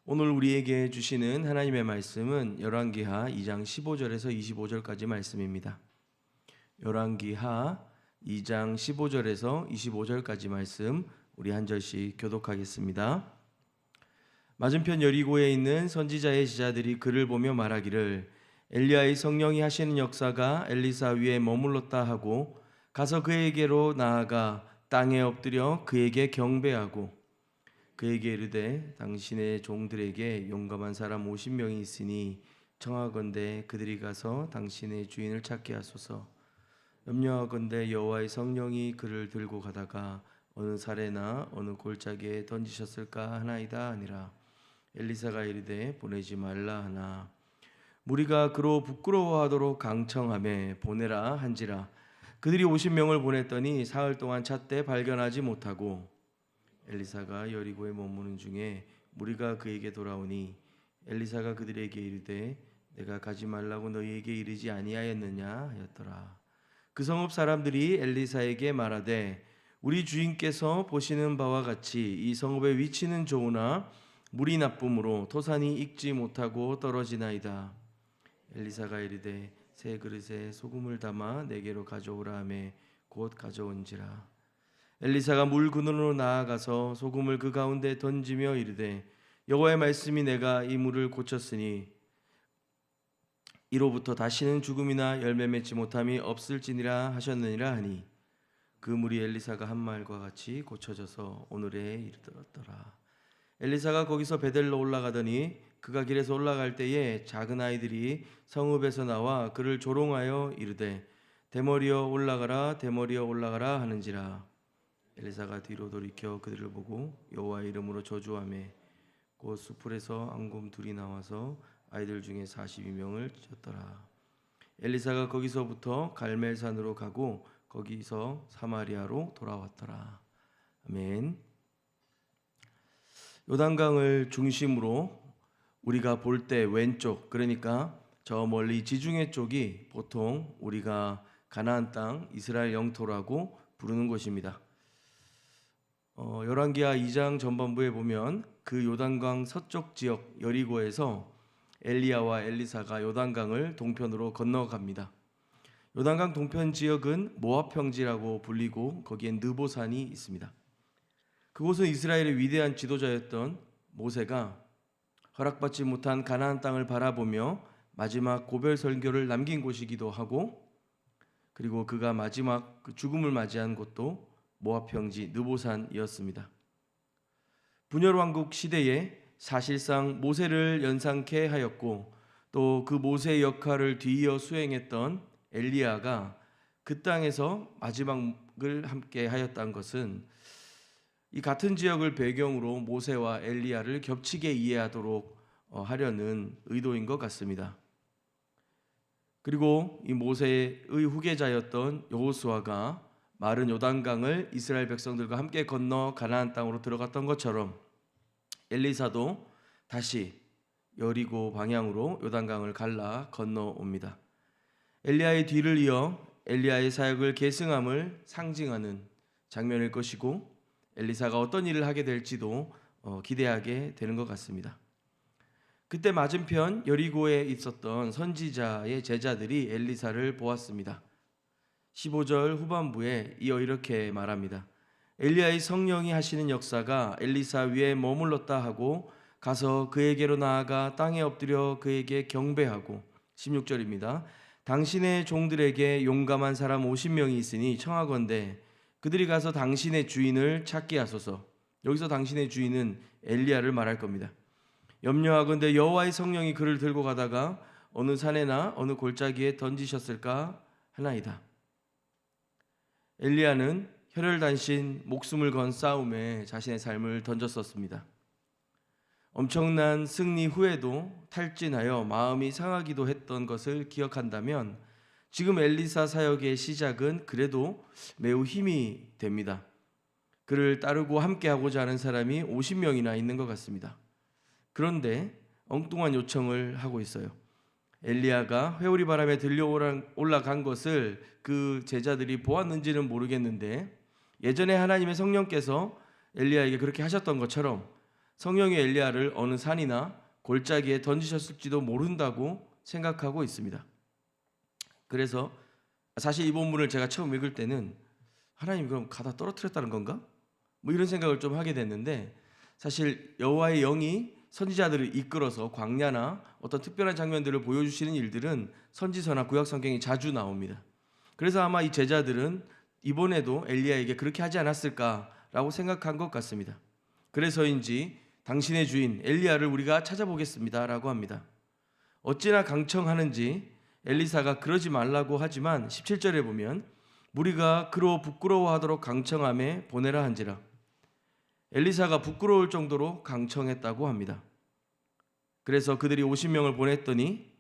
오늘 우리에게 주시는 하나님의 말씀은 열왕기하 2장 15절에서 25절까지 말씀입니다. 열왕기하 2장 15절에서 25절까지 말씀 우리 한 절씩 교독하겠습니다. 맞은편 여리고에 있는 선지자의 제자들이 그를 보며 말하기를 엘리야의 성령이 하시는 역사가 엘리사 위에 머물렀다 하고 가서 그에게로 나아가 땅에 엎드려 그에게 경배하고 그에게 이르되 당신의 종들에게 용감한 사람 50명이 있으니 청하건대 그들이 가서 당신의 주인을 찾게 하소서. 염려하건대 여호와의 성령이 그를 들고 가다가 어느 사래나 어느 골짜기에 던지셨을까 하나이다 하니라. 엘리사가 이르되 보내지 말라 하나 무리가 그로 부끄러워하도록 강청하매 보내라 한지라. 그들이 50명을 보냈더니 사흘 동안 찾되 발견하지 못하고 엘리사가 여리고에 머무는 중에 무리가 그에게 돌아오니 엘리사가 그들에게 이르되 내가 가지 말라고 너희에게 이르지 아니하였느냐 하였더라. 그 성읍 사람들이 엘리사에게 말하되 우리 주인께서 보시는 바와 같이 이 성읍의 위치는 좋으나 물이 나쁨으로 토산이 익지 못하고 떨어지나이다. 엘리사가 이르되 새 그릇에 소금을 담아 내게로 가져오라 하매 곧 가져온지라. 엘리사가 물 근원으로 나아가서 소금을 그 가운데 던지며 이르되 여호와의 말씀이 내가 이 물을 고쳤으니 이로부터 다시는 죽음이나 열매 맺지 못함이 없을지니라 하셨느니라 하니 그 물이 엘리사가 한 말과 같이 고쳐져서 오늘에 이르렀더라. 엘리사가 거기서 베델로 올라가더니 그가 길에서 올라갈 때에 작은 아이들이 성읍에서 나와 그를 조롱하여 이르되 대머리여 올라가라 대머리여 올라가라 하는지라. 엘리사가 뒤로 돌이켜 그들을 보고 여호와의 이름으로 저주하며 곧 수풀에서 앙곰 둘이 나와서 아이들 중에 42명을 쳤더라. 엘리사가 거기서부터 갈멜산으로 가고 거기서 사마리아로 돌아왔더라. 아멘. 요단강을 중심으로 우리가 볼 때 왼쪽, 그러니까 저 멀리 지중해 쪽이 보통 우리가 가나안 땅 이스라엘 영토라고 부르는 곳입니다. 열왕기하 2장 전반부에 보면 그 요단강 서쪽 지역 여리고에서 엘리야와 엘리사가 요단강을 동편으로 건너갑니다. 요단강 동편 지역은 모압 평지라고 불리고 거기엔 느보산이 있습니다. 그곳은 이스라엘의 위대한 지도자였던 모세가 허락받지 못한 가나안 땅을 바라보며 마지막 고별 설교를 남긴 곳이기도 하고, 그리고 그가 마지막 죽음을 맞이한 곳도 모압 평지 느보산이었습니다. 분열 왕국 시대에 사실상 모세를 연상케 하였고 또 그 모세의 역할을 뒤이어 수행했던 엘리야가 그 땅에서 마지막을 함께 하였다는 것은 이 같은 지역을 배경으로 모세와 엘리야를 겹치게 이해하도록 하려는 의도인 것 같습니다. 그리고 이 모세의 후계자였던 여호수아가 마른 요단강을 이스라엘 백성들과 함께 건너 가나안 땅으로 들어갔던 것처럼 엘리사도 다시 여리고 방향으로 요단강을 갈라 건너옵니다. 엘리야의 뒤를 이어 엘리야의 사역을 계승함을 상징하는 장면일 것이고 엘리사가 어떤 일을 하게 될지도 기대하게 되는 것 같습니다. 그때 맞은편 여리고에 있었던 선지자의 제자들이 엘리사를 보았습니다. 15절 후반부에 이어 이렇게 말합니다. 엘리야의 성령이 하시는 역사가 엘리사 위에 머물렀다 하고 가서 그에게로 나아가 땅에 엎드려 그에게 경배하고 16절입니다. 당신의 종들에게 용감한 사람 50명이 있으니 청하건대 그들이 가서 당신의 주인을 찾게 하소서. 여기서 당신의 주인은 엘리야를 말할 겁니다. 염려하건대 여호와의 성령이 그를 들고 가다가 어느 산에나 어느 골짜기에 던지셨을까 하나이다. 엘리야는 혈혈단신 목숨을 건 싸움에 자신의 삶을 던졌었습니다. 엄청난 승리 후에도 탈진하여 마음이 상하기도 했던 것을 기억한다면 지금 엘리사 사역의 시작은 그래도 매우 힘이 됩니다. 그를 따르고 함께하고자 하는 사람이 50명이나 있는 것 같습니다. 그런데 엉뚱한 요청을 하고 있어요. 엘리야가 회오리 바람에 들려 올라간 것을 그 제자들이 보았는지는 모르겠는데 예전에 하나님의 성령께서 엘리야에게 그렇게 하셨던 것처럼 성령이 엘리야를 어느 산이나 골짜기에 던지셨을지도 모른다고 생각하고 있습니다. 그래서 사실 이 본문을 제가 처음 읽을 때는 하나님 그럼 가다 떨어뜨렸다는 건가? 뭐 이런 생각을 좀 하게 됐는데, 사실 여호와의 영이 선지자들을 이끌어서 광야나 어떤 특별한 장면들을 보여주시는 일들은 선지서나 구약 성경에 자주 나옵니다. 그래서 아마 이 제자들은 이번에도 엘리야에게 그렇게 하지 않았을까라고 생각한 것 같습니다. 그래서인지 당신의 주인 엘리야를 우리가 찾아보겠습니다라고 합니다. 어찌나 강청하는지 엘리사가 그러지 말라고 하지만 17절에 보면 무리가 그로 부끄러워하도록 강청함에 보내라 한지라. 엘리사가 부끄러울 정도로 강청했다고 합니다. 그래서 그들이 50명을 보냈더니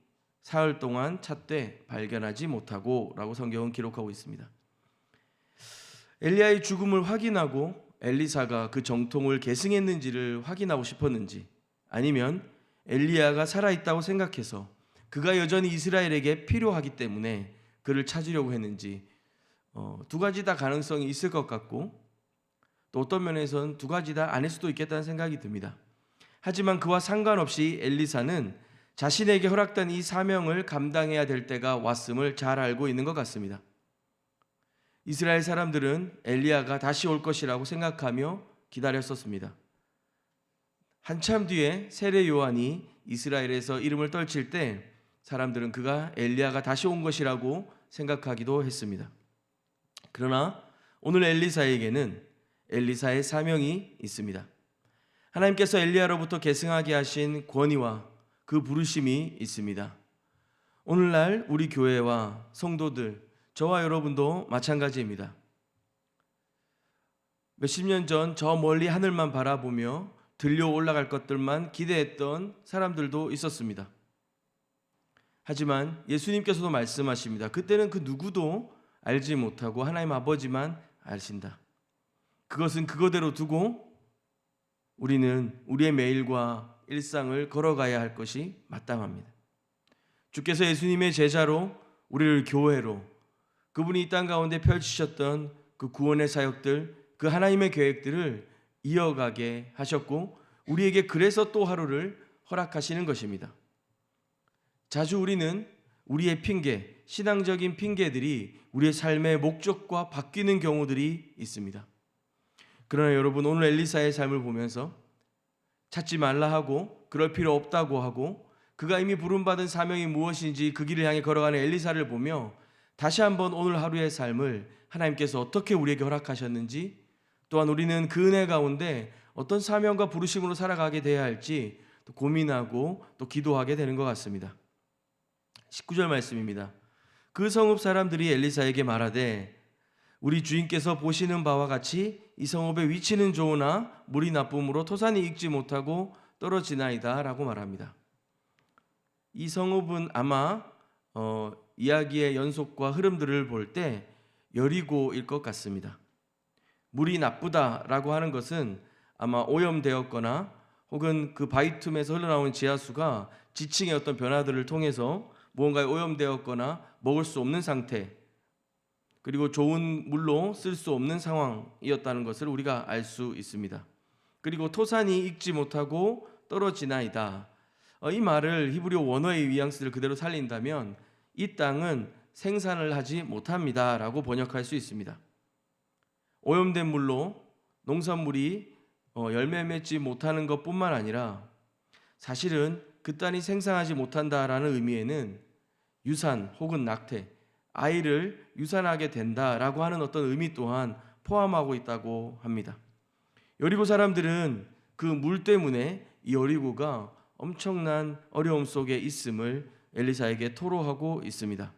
사흘 동안 찾되 발견하지 못하고 라고 성경은 기록하고 있습니다. 엘리야의 죽음을 확인하고 엘리사가 그 정통을 계승했는지를 확인하고 싶었는지, 아니면 엘리야가 살아있다고 생각해서 그가 여전히 이스라엘에게 필요하기 때문에 그를 찾으려고 했는지, 두 가지 다 가능성이 있을 것 같고 또 어떤 면에서는 두 가지 다 아닐 수도 있겠다는 생각이 듭니다. 하지만 그와 상관없이 엘리사는 자신에게 허락된 이 사명을 감당해야 될 때가 왔음을 잘 알고 있는 것 같습니다. 이스라엘 사람들은 엘리야가 다시 올 것이라고 생각하며 기다렸었습니다. 한참 뒤에 세례 요한이 이스라엘에서 이름을 떨칠 때 사람들은 그가 엘리야가 다시 온 것이라고 생각하기도 했습니다. 그러나 오늘 엘리사에게는 엘리사의 사명이 있습니다. 하나님께서 엘리야로부터 계승하게 하신 권위와 그 부르심이 있습니다. 오늘날 우리 교회와 성도들, 저와 여러분도 마찬가지입니다. 몇십 년 전 저 멀리 하늘만 바라보며 들려 올라갈 것들만 기대했던 사람들도 있었습니다. 하지만 예수님께서도 말씀하십니다. 그때는 그 누구도 알지 못하고 하나님 아버지만 아신다. 그것은 그거대로 두고 우리는 우리의 매일과 일상을 걸어가야 할 것이 마땅합니다. 주께서 예수님의 제자로 우리를 교회로, 그분이 이 땅 가운데 펼치셨던 그 구원의 사역들, 그 하나님의 계획들을 이어가게 하셨고 우리에게 그래서 또 하루를 허락하시는 것입니다. 자주 우리는 우리의 핑계, 신앙적인 핑계들이 우리의 삶의 목적과 바뀌는 경우들이 있습니다. 그러나 여러분, 오늘 엘리사의 삶을 보면서 찾지 말라 하고 그럴 필요 없다고 하고 그가 이미 부름받은 사명이 무엇인지 그 길을 향해 걸어가는 엘리사를 보며 다시 한번 오늘 하루의 삶을 하나님께서 어떻게 우리에게 허락하셨는지, 또한 우리는 그 은혜 가운데 어떤 사명과 부르심으로 살아가게 돼야 할지 또 고민하고 또 기도하게 되는 것 같습니다. 19절 말씀입니다. 그 성읍 사람들이 엘리사에게 말하되 우리 주인께서 보시는 바와 같이 이 성읍의 위치는 좋으나 물이 나쁨으로 토산이 익지 못하고 떨어지나이다 라고 말합니다. 이 성읍은 아마 이야기의 연속과 흐름들을 볼 때 여리고일 것 같습니다. 물이 나쁘다라고 하는 것은 아마 오염되었거나 혹은 그 바위 틈에서 흘러나오는 지하수가 지층의 어떤 변화들을 통해서 무언가에 오염되었거나 먹을 수 없는 상태, 그리고 좋은 물로 쓸 수 없는 상황이었다는 것을 우리가 알 수 있습니다. 그리고 토산이 익지 못하고 떨어지나이다. 이 말을 히브리어 원어의 뉘앙스를 그대로 살린다면 이 땅은 생산을 하지 못합니다 라고 번역할 수 있습니다. 오염된 물로 농산물이 열매 맺지 못하는 것뿐만 아니라 사실은 그 땅이 생산하지 못한다라는 의미에는 유산 혹은 낙태, 아이를 유산하게 된다라고 하는 어떤 의미 또한 포함하고 있다고 합니다. 여리고 사람들은 그 물 때문에 이 여리고가 엄청난 어려움 속에 있음을 엘리사에게 토로하고 있습니다.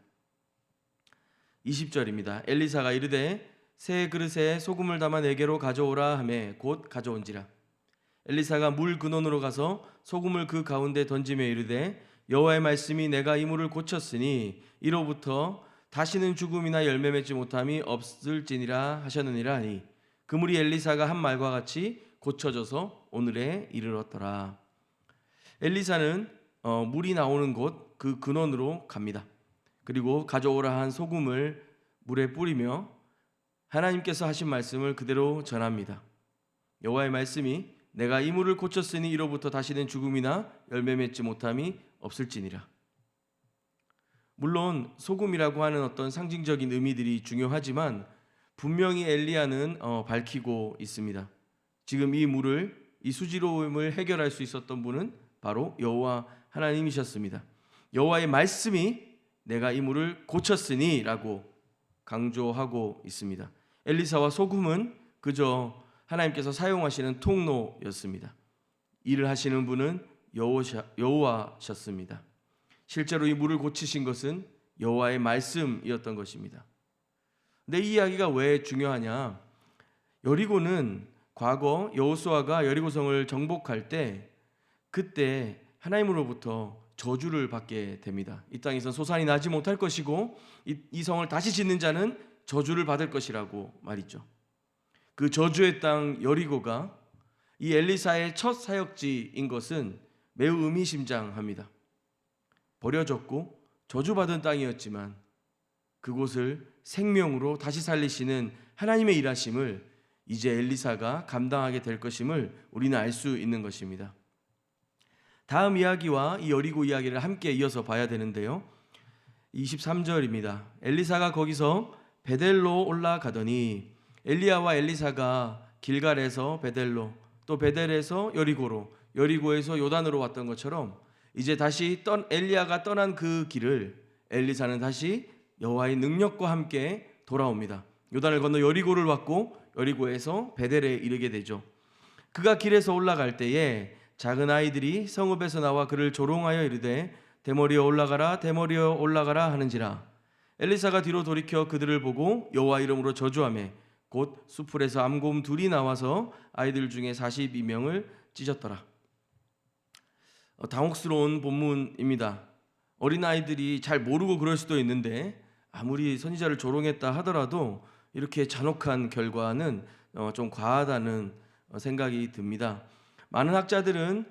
20절입니다. 엘리사가 이르되 새 그릇에 소금을 담아 내게로 가져오라 하매 곧 가져온지라. 엘리사가 물 근원으로 가서 소금을 그 가운데 던지며 이르되 여호와의 말씀이 내가 이 물을 고쳤으니 이로부터 다시는 죽음이나 열매 맺지 못함이 없을지니라 하셨느니라 하니 그 물이 엘리사가 한 말과 같이 고쳐져서 오늘에 이르렀더라. 엘리사는 물이 나오는 곳 그 근원으로 갑니다. 그리고 가져오라 한 소금을 물에 뿌리며 하나님께서 하신 말씀을 그대로 전합니다. 여호와의 말씀이 내가 이 물을 고쳤으니 이로부터 다시는 죽음이나 열매 맺지 못함이 없을지니라. 물론 소금이라고 하는 어떤 상징적인 의미들이 중요하지만 분명히 엘리야는 밝히고 있습니다. 지금 이 수지로움을 해결할 수 있었던 분은 바로 여호와 하나님이셨습니다. 여호와의 말씀이 내가 이 물을 고쳤으니 라고 강조하고 있습니다. 엘리사와 소금은 그저 하나님께서 사용하시는 통로였습니다. 일을 하시는 분은 여호와셨습니다. 실제로 이 물을 고치신 것은 여호와의 말씀이었던 것입니다. 근데 이 이야기가 왜 중요하냐? 여리고는 과거 여호수아가 여리고성을 정복할 때 그때 하나님으로부터 저주를 받게 됩니다. 이 땅에서 소산이 나지 못할 것이고 이 성을 다시 짓는 자는 저주를 받을 것이라고 말이죠. 그 저주의 땅 여리고가 이 엘리사의 첫 사역지인 것은 매우 의미심장합니다. 버려졌고 저주받은 땅이었지만 그곳을 생명으로 다시 살리시는 하나님의 일하심을 이제 엘리사가 감당하게 될 것임을 우리는 알 수 있는 것입니다. 다음 이야기와 이 여리고 이야기를 함께 이어서 봐야 되는데요. 23절입니다. 엘리사가 거기서 베델로 올라가더니 엘리야와 엘리사가 길갈에서 베델로, 또 베델에서 여리고로, 여리고에서 요단으로 왔던 것처럼 이제 다시 엘리야가 떠난 그 길을 엘리사는 다시 여호와의 능력과 함께 돌아옵니다. 요단을 건너 여리고를 왔고 여리고에서 베델에 이르게 되죠. 그가 길에서 올라갈 때에 작은 아이들이 성읍에서 나와 그를 조롱하여 이르되 대머리여 올라가라 대머리여 올라가라 하는지라. 엘리사가 뒤로 돌이켜 그들을 보고 여호와 이름으로 저주하며 곧 수풀에서 암곰 둘이 나와서 아이들 중에 42명을 찢었더라. 당혹스러운 본문입니다. 어린아이들이 잘 모르고 그럴 수도 있는데 아무리 선지자를 조롱했다 하더라도 이렇게 잔혹한 결과는 좀 과하다는 생각이 듭니다. 많은 학자들은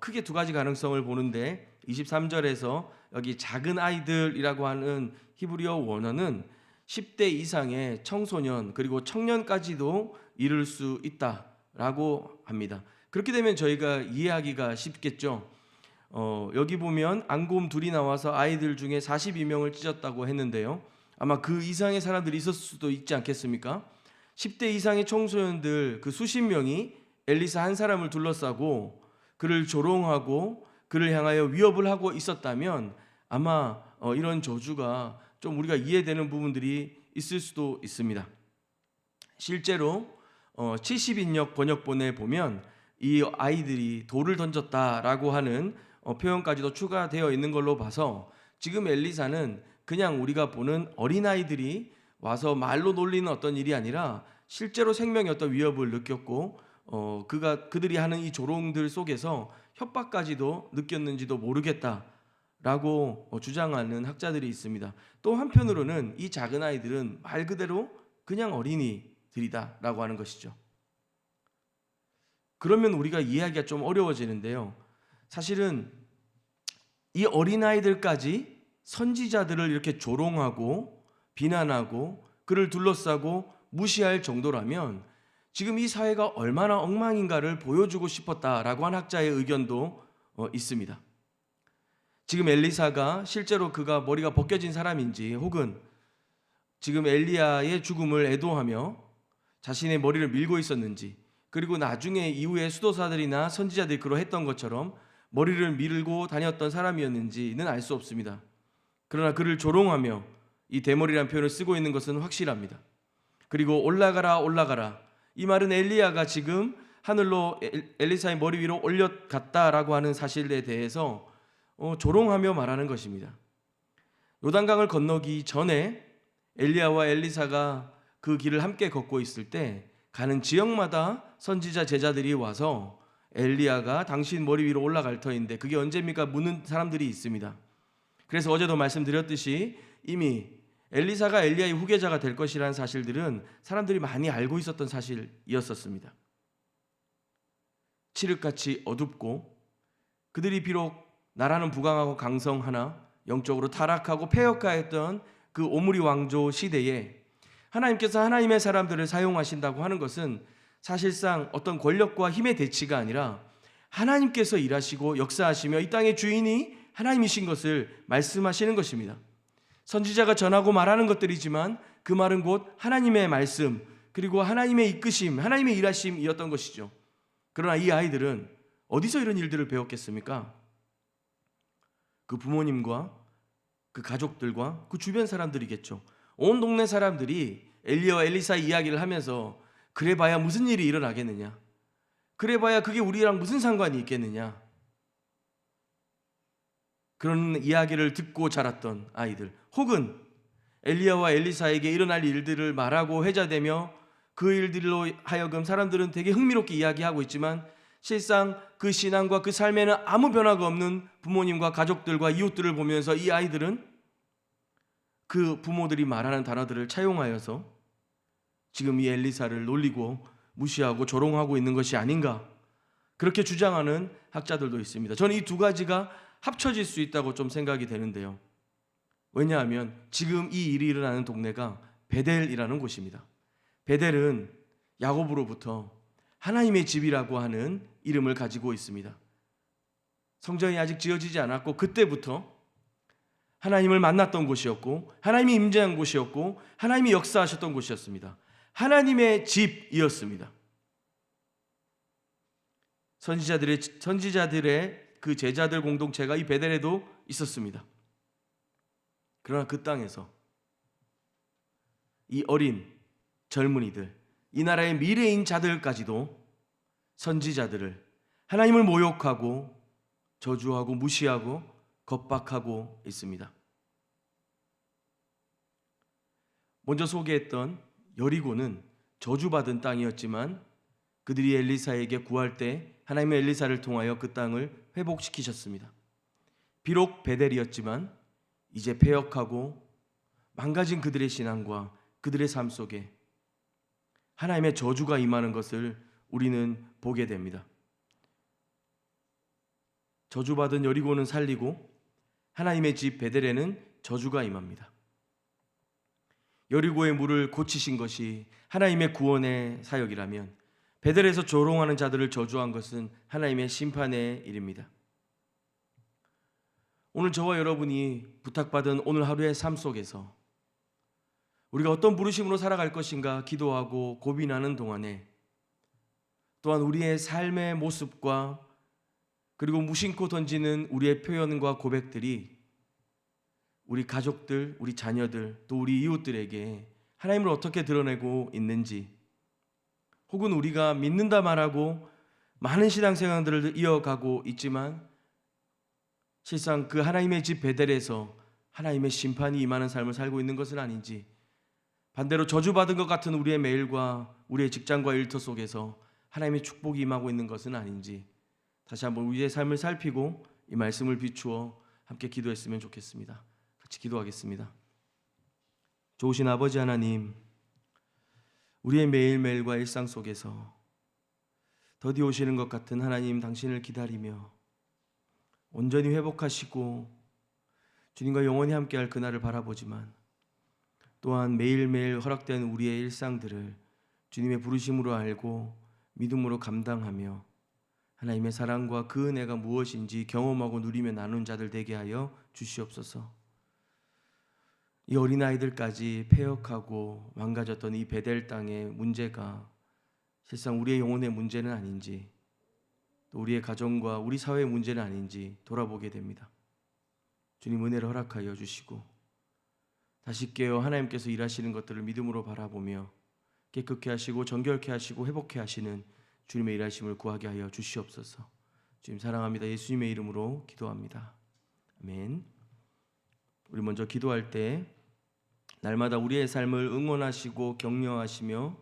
크게 두 가지 가능성을 보는데 23절에서 여기 작은 아이들이라고 하는 히브리어 원어는 10대 이상의 청소년 그리고 청년까지도 이룰 수 있다라고 합니다. 그렇게 되면 저희가 이해하기가 쉽겠죠. 여기 보면 앙곰 둘이 나와서 아이들 중에 42명을 찢었다고 했는데요. 아마 그 이상의 사람들이 있었을 수도 있지 않겠습니까? 10대 이상의 청소년들 그 수십 명이 엘리사 한 사람을 둘러싸고 그를 조롱하고 그를 향하여 위협을 하고 있었다면 아마 이런 저주가 좀 우리가 이해되는 부분들이 있을 수도 있습니다. 실제로 70인역 번역본에 보면 이 아이들이 돌을 던졌다라고 하는 표현까지도 추가되어 있는 걸로 봐서 지금 엘리사는 그냥 우리가 보는 어린아이들이 와서 말로 놀리는 어떤 일이 아니라 실제로 생명의 어떤 위협을 느꼈고 그들이 하는 이 조롱들 속에서 협박까지도 느꼈는지도 모르겠다라고 주장하는 학자들이 있습니다. 또 한편으로는 이 작은 아이들은 말 그대로 그냥 어린이들이다라고 하는 것이죠. 그러면 우리가 이해하기가 좀 어려워지는데요. 사실은 이 어린아이들까지 선지자들을 이렇게 조롱하고 비난하고 그를 둘러싸고 무시할 정도라면 지금 이 사회가 얼마나 엉망인가를 보여주고 싶었다라고 한 학자의 의견도 있습니다. 지금 엘리사가 실제로 그가 머리가 벗겨진 사람인지 혹은 지금 엘리야의 죽음을 애도하며 자신의 머리를 밀고 있었는지 그리고 나중에 이후에 수도사들이나 선지자들이 그러했던 것처럼 머리를 밀고 다녔던 사람이었는지는 알 수 없습니다. 그러나 그를 조롱하며 이 대머리라는 표현을 쓰고 있는 것은 확실합니다. 그리고 올라가라 올라가라, 이 말은 엘리야가 지금 하늘로 엘리사의 머리 위로 올려갔다라고 하는 사실에 대해서 조롱하며 말하는 것입니다. 요단강을 건너기 전에 엘리야와 엘리사가 그 길을 함께 걷고 있을 때 가는 지역마다 선지자 제자들이 와서 엘리야가 당신 머리 위로 올라갈 터인데 그게 언제입니까? 묻는 사람들이 있습니다. 그래서 어제도 말씀드렸듯이 이미 엘리사가 엘리야의 후계자가 될 것이라는 사실들은 사람들이 많이 알고 있었던 사실이었습니다. 칠흑같이 어둡고 그들이 비록 나라는 부강하고 강성하나 영적으로 타락하고 폐역하였던 그 오므리 왕조 시대에 하나님께서 하나님의 사람들을 사용하신다고 하는 것은 사실상 어떤 권력과 힘의 대치가 아니라 하나님께서 일하시고 역사하시며 이 땅의 주인이 하나님이신 것을 말씀하시는 것입니다. 선지자가 전하고 말하는 것들이지만 그 말은 곧 하나님의 말씀, 그리고 하나님의 이끄심, 하나님의 일하심이었던 것이죠. 그러나 이 아이들은 어디서 이런 일들을 배웠겠습니까? 그 부모님과 그 가족들과 그 주변 사람들이겠죠. 온 동네 사람들이 엘리야와 엘리사 이야기를 하면서 그래봐야 무슨 일이 일어나겠느냐, 그래봐야 그게 우리랑 무슨 상관이 있겠느냐, 그런 이야기를 듣고 자랐던 아이들, 혹은 엘리야와 엘리사에게 일어날 일들을 말하고 회자되며 그 일들로 하여금 사람들은 되게 흥미롭게 이야기하고 있지만 실상 그 신앙과 그 삶에는 아무 변화가 없는 부모님과 가족들과 이웃들을 보면서 이 아이들은 그 부모들이 말하는 단어들을 차용하여서 지금 이 엘리사를 놀리고 무시하고 조롱하고 있는 것이 아닌가, 그렇게 주장하는 학자들도 있습니다. 저는 이 두 가지가 합쳐질 수 있다고 좀 생각이 되는데요. 왜냐하면 지금 이 일이 일어나는 동네가 베델이라는 곳입니다. 베델은 야곱으로부터 하나님의 집이라고 하는 이름을 가지고 있습니다. 성전이 아직 지어지지 않았고 그때부터 하나님을 만났던 곳이었고 하나님이 임재한 곳이었고 하나님이 역사하셨던 곳이었습니다. 하나님의 집이었습니다. 선지자들의 그 제자들 공동체가 이 베델에도 있었습니다. 그러나 그 땅에서 이 어린 젊은이들, 이 나라의 미래인 자들까지도 선지자들을, 하나님을 모욕하고 저주하고 무시하고 겁박하고 있습니다. 먼저 소개했던 여리고는 저주받은 땅이었지만 그들이 엘리사에게 구할 때 하나님의 엘리사를 통하여 그 땅을 회복시키셨습니다. 비록 베델이었지만 이제 패역하고 망가진 그들의 신앙과 그들의 삶 속에 하나님의 저주가 임하는 것을 우리는 보게 됩니다. 저주받은 여리고는 살리고 하나님의 집 베델에는 저주가 임합니다. 여리고의 물을 고치신 것이 하나님의 구원의 사역이라면 베델에서 조롱하는 자들을 저주한 것은 하나님의 심판의 일입니다. 오늘 저와 여러분이 부탁받은 오늘 하루의 삶 속에서 우리가 어떤 부르심으로 살아갈 것인가 기도하고 고민하는 동안에 또한 우리의 삶의 모습과 그리고 무심코 던지는 우리의 표현과 고백들이 우리 가족들, 우리 자녀들, 또 우리 이웃들에게 하나님을 어떻게 드러내고 있는지, 혹은 우리가 믿는다 말하고 많은 신앙생활들을 이어가고 있지만 실상 그 하나님의 집 베델에서 하나님의 심판이 임하는 삶을 살고 있는 것은 아닌지, 반대로 저주받은 것 같은 우리의 매일과 우리의 직장과 일터 속에서 하나님의 축복이 임하고 있는 것은 아닌지 다시 한번 우리의 삶을 살피고 이 말씀을 비추어 함께 기도했으면 좋겠습니다. 같이 기도하겠습니다. 좋으신 아버지 하나님, 우리의 매일매일과 일상 속에서 더디 오시는 것 같은 하나님 당신을 기다리며 온전히 회복하시고 주님과 영원히 함께할 그날을 바라보지만 또한 매일매일 허락된 우리의 일상들을 주님의 부르심으로 알고 믿음으로 감당하며 하나님의 사랑과 그 은혜가 무엇인지 경험하고 누리며 나눈 자들 되게 하여 주시옵소서. 이 어린아이들까지 패역하고 망가졌던 이 베델 땅의 문제가 실상 우리의 영혼의 문제는 아닌지, 또 우리의 가정과 우리 사회의 문제는 아닌지 돌아보게 됩니다. 주님 은혜를 허락하여 주시고 다시 깨어 하나님께서 일하시는 것들을 믿음으로 바라보며 깨끗게 하시고 정결케 하시고 회복케 하시는 주님의 일하심을 구하게 하여 주시옵소서. 주님 사랑합니다. 예수님의 이름으로 기도합니다. 아멘. 우리 먼저 기도할 때 날마다 우리의 삶을 응원하시고 격려하시며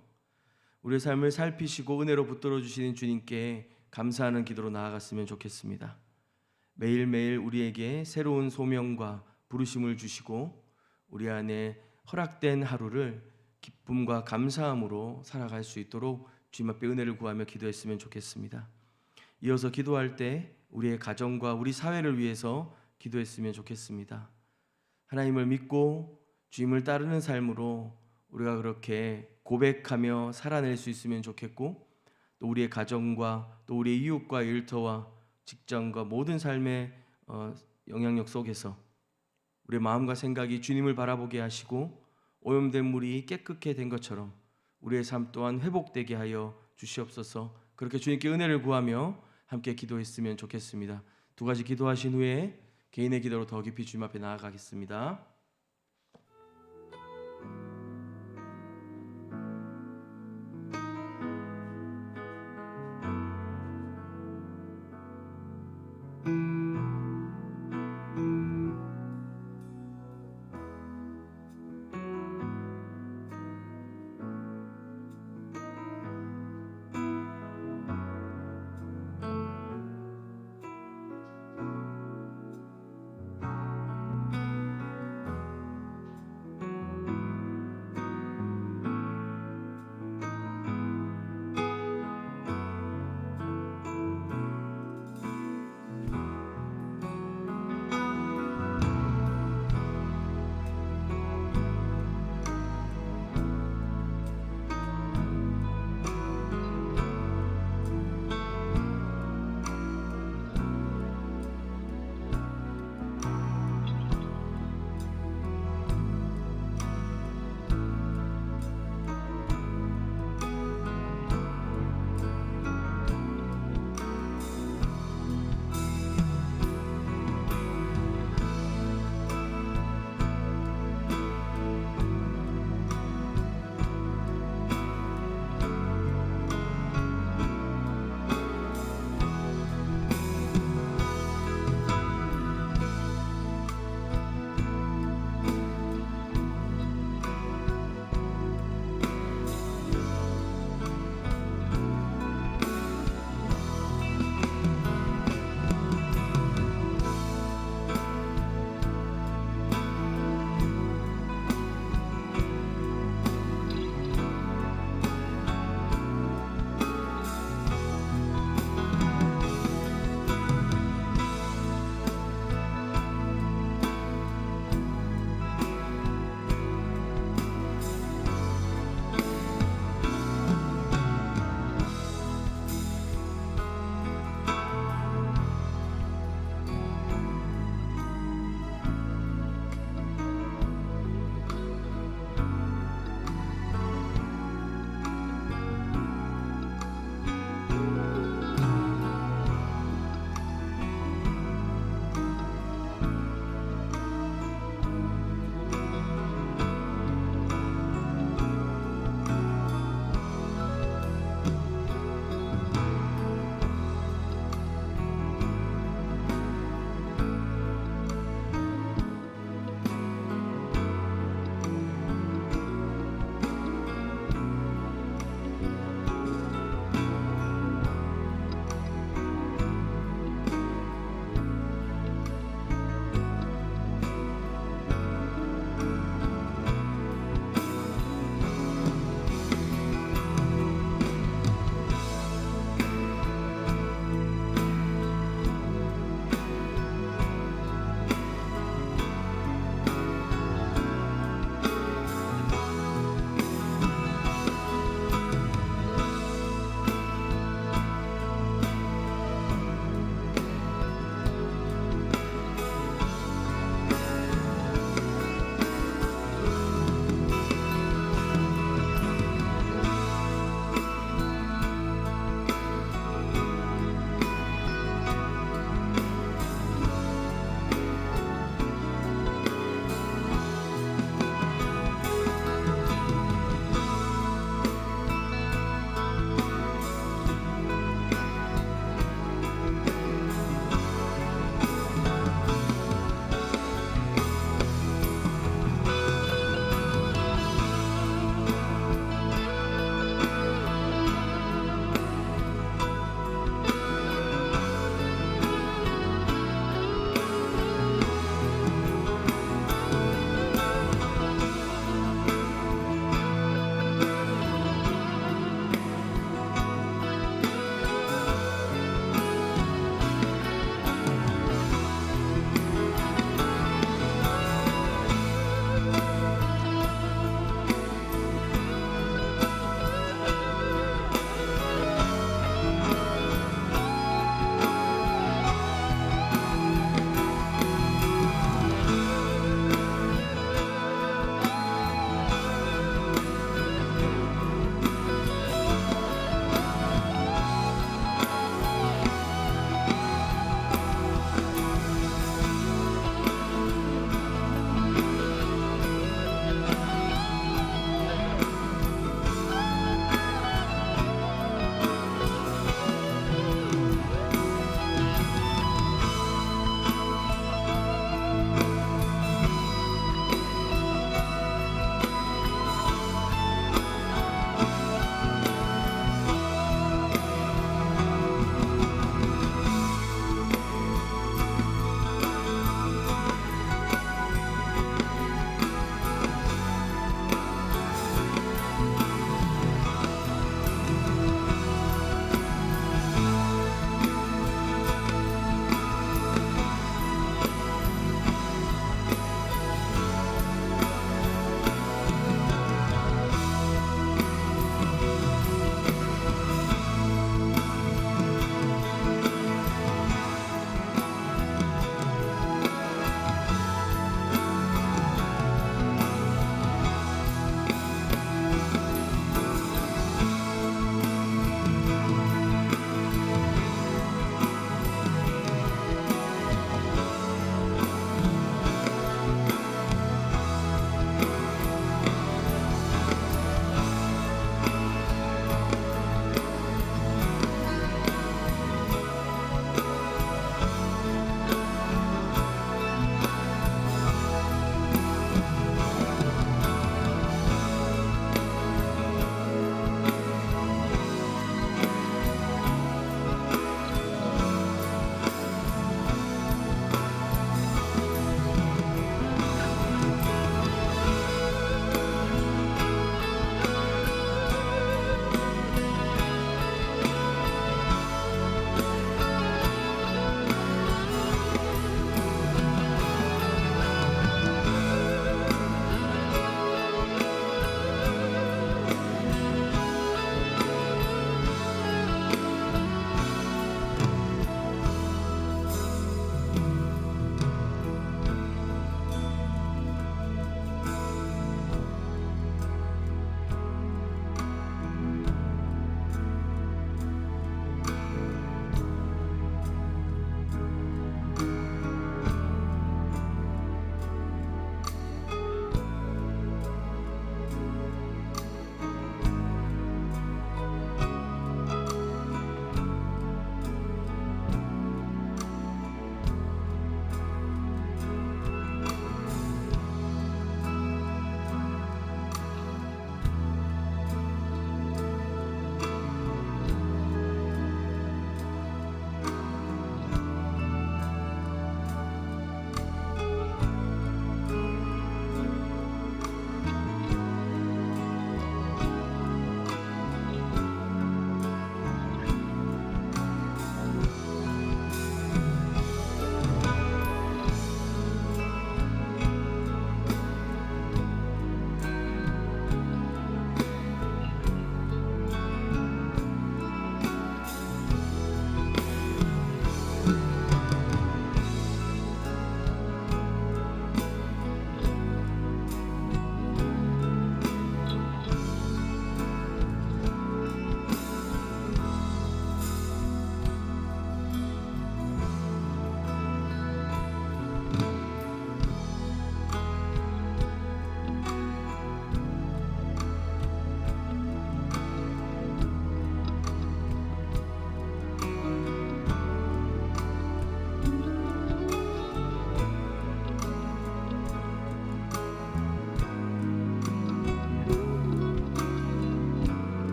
우리의 삶을 살피시고 은혜로 붙들어 주시는 주님께 감사하는 기도로 나아갔으면 좋겠습니다. 매일매일 우리에게 새로운 소명과 부르심을 주시고 우리 안에 허락된 하루를 기쁨과 감사함으로 살아갈 수 있도록 주님 앞에 은혜를 구하며 기도했으면 좋겠습니다. 이어서 기도할 때 우리의 가정과 우리 사회를 위해서 기도했으면 좋겠습니다. 하나님을 믿고 주님을 따르는 삶으로 우리가 그렇게 고백하며 살아낼 수 있으면 좋겠고 또 우리의 가정과 또 우리의 이웃과 일터와 직장과 모든 삶의 영향력 속에서 우리의 마음과 생각이 주님을 바라보게 하시고 오염된 물이 깨끗게 된 것처럼 우리의 삶 또한 회복되게 하여 주시옵소서. 그렇게 주님께 은혜를 구하며 함께 기도했으면 좋겠습니다. 두 가지 기도하신 후에 개인의 기도로 더 깊이 주님 앞에 나아가겠습니다.